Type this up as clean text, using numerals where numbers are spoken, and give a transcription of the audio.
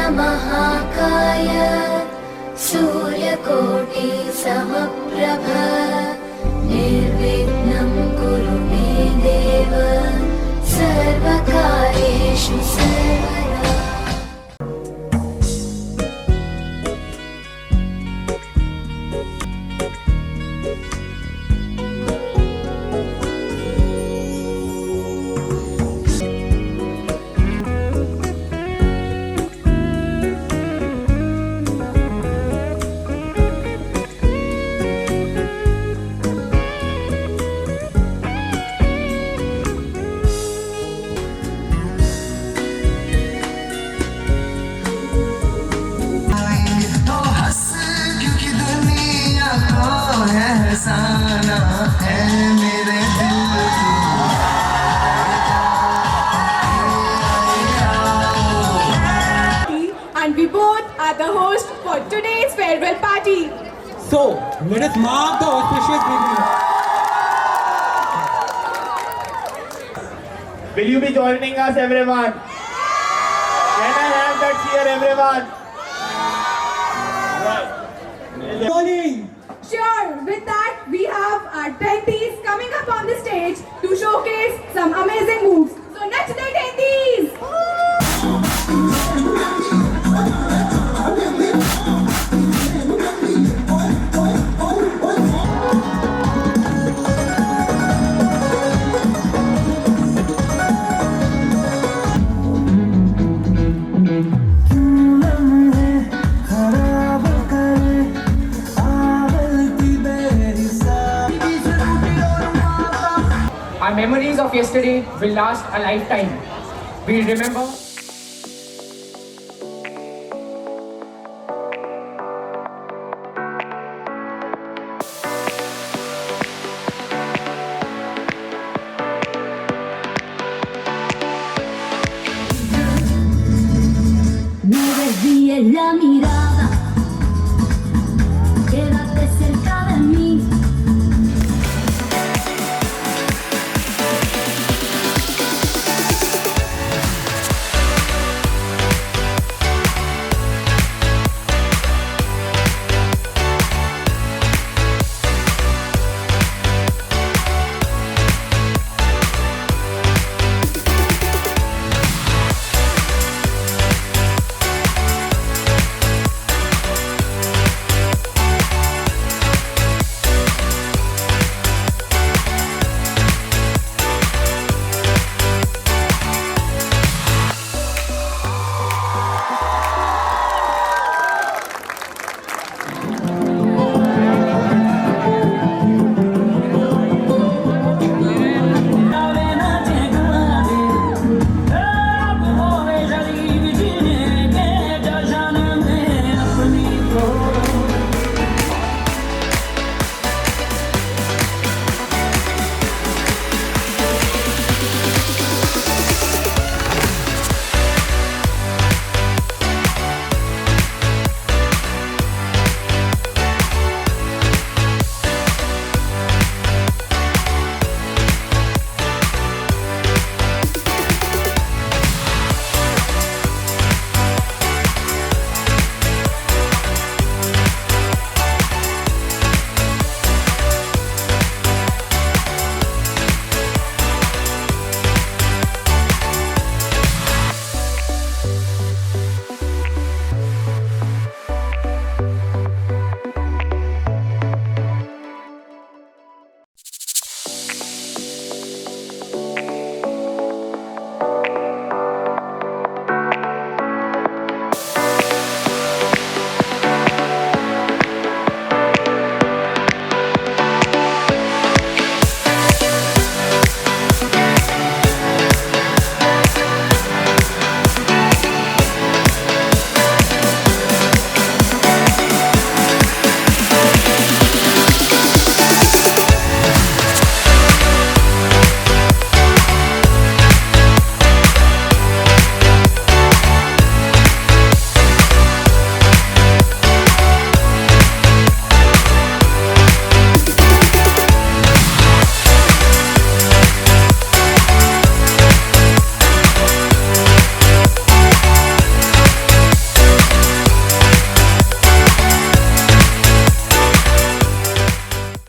वक्रतुण्डमहाकाय सूर्यकोटि समप्रभ निर्विघ्नं कुरु मे देव सर्वकार्येषु सर्वदा। फसाना है मेरे दिल and we both are the host for today's farewell party. So, let us mark the auspicious beginning. Will you be joining us, everyone? Can I have that cheer, everyone? Joining. Sure, with that we have our 20s coming up on the stage to showcase some amazing moves. So next the 20s! Our memories of yesterday will last a lifetime. We'll remember Me desvíes la mirada.